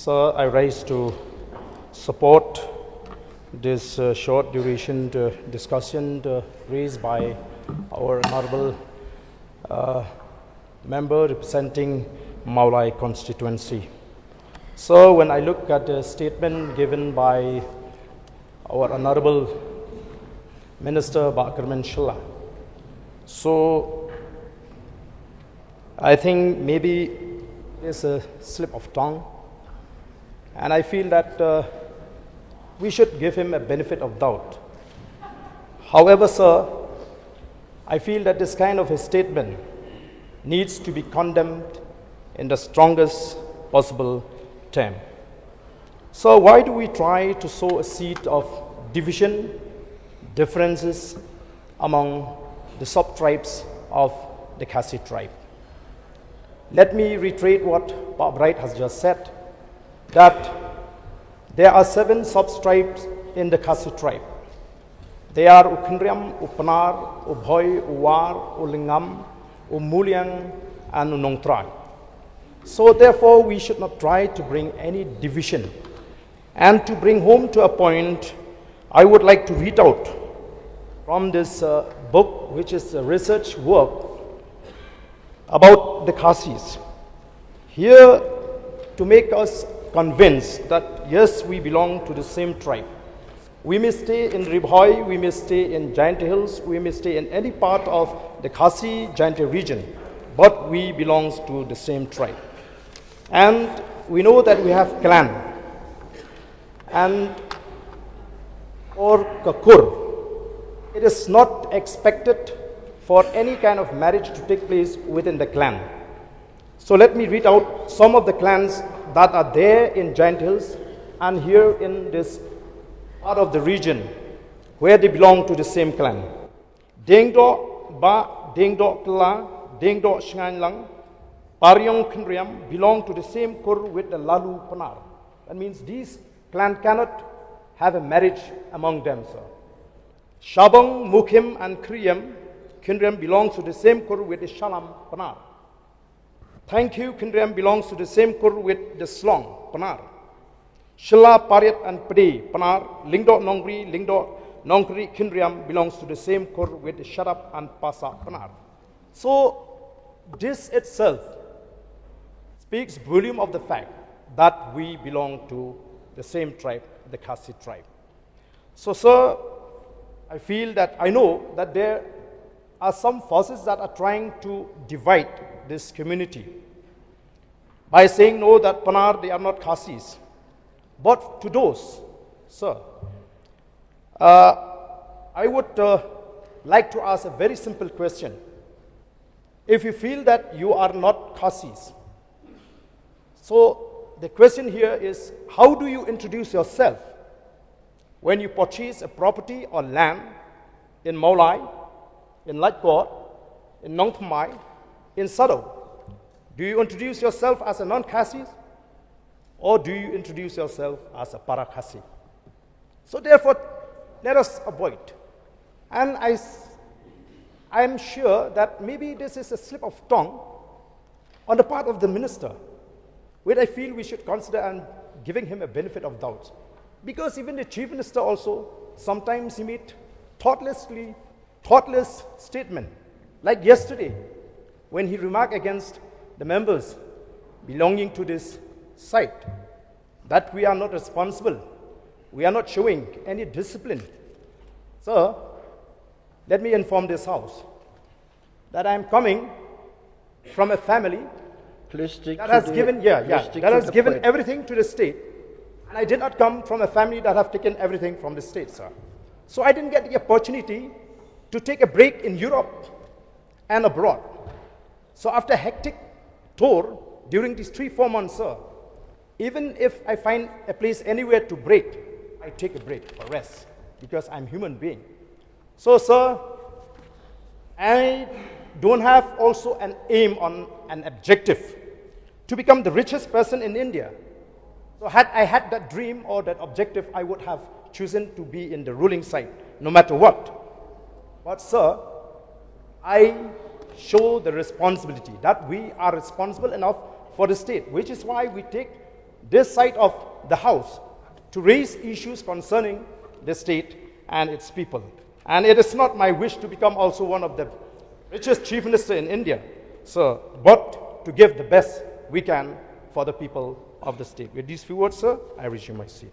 Sir, I rise to support this short duration discussion raised by our honorable member representing Mawphor constituency. So when I look at the statement given by our honorable Minister Bah Ardent, so I think maybe it's a slip of tongue, and I feel that we should give him a benefit of doubt. However, sir, I feel that this kind of a statement needs to be condemned in the strongest possible term. So why do we try to sow a seed of division, differences among the sub-tribes of the Khasi tribe? Let me reiterate what Bah Ardent has just said, that there are 7 sub-tribes in the Khasi tribe. They are Ukhnriam, Upnar, Ubhoy, Uwar, Ulingam, Umuliang, and Unongtrai. So therefore, we should not try to bring any division. And to bring home to a point, I would like to read out from this book, which is a research work about the Khasis. Here, to make us convinced that yes, we belong to the same tribe. We may stay in Ribhoi, we may stay in Jaintia Hills, we may stay in any part of the Khasi Jaintia region, but we belong to the same tribe. And we know that we have clan. And for Kakur, it is not expected for any kind of marriage to take place within the clan. So let me read out some of the clans that are there in Jaintia Hills and here in this part of the region where they belong to the same clan. Dengdo Ba, Dengdo Kla, Dengdo Sahlang, Paryong Khnriam belong to the same kur with the Lalu Panar. That means these clans cannot have a marriage among them, sir. Shabang, Mukhim, and Kriyam, Khnriam belongs to the same kur with the Shalam Panar. Thank you, Khnriam belongs to the same kur with the Slong Panar. Shila, Paryat, and Pade Panar, Lingdo Nongri, Lingdo Nongri, Khnriam belongs to the same kur with the Sharap and Pasa Panar. So this itself speaks volume of the fact that we belong to the same tribe, the Khasi tribe. So, sir, I feel that I know that there are some forces that are trying to divide this community by saying no, that Panar, they are not Khasis. But to those, sir, I would like to ask a very simple question. If you feel that you are not Khasis, so the question here is, how do you introduce yourself when you purchase a property or land in Mawphor, in Lyngba, in Nong Thmai, in Sado? Do you introduce yourself as a non-Khasi, or do you introduce yourself as a para-Khasi? So therefore, let us avoid. And I am sure that maybe this is a slip of tongue on the part of the minister, which I feel we should consider and giving him a benefit of doubt. Because even the chief minister also, sometimes he made thoughtless statement. Like yesterday, when he remarked against the members belonging to this site, that we are not responsible, we are not showing any discipline. Sir, let me inform this house that I am coming from a family that has given everything to the state, and I did not come from a family that have taken everything from the state, sir. So I didn't get the opportunity to take a break in Europe and abroad. So after a hectic tour during these 3-4 months, sir, even if I find a place anywhere to break, I take a break or rest, because I'm a human being. So, sir, I don't have also an aim on an objective to become the richest person in India. So had I had that dream or that objective, I would have chosen to be in the ruling side, no matter what. But, sir, I show the responsibility that we are responsible enough for the state, which is why we take this side of the House to raise issues concerning the state and its people. And it is not my wish to become also one of the richest chief minister in India, sir, but to give the best we can for the people of the state. With these few words, sir, I resume my seat.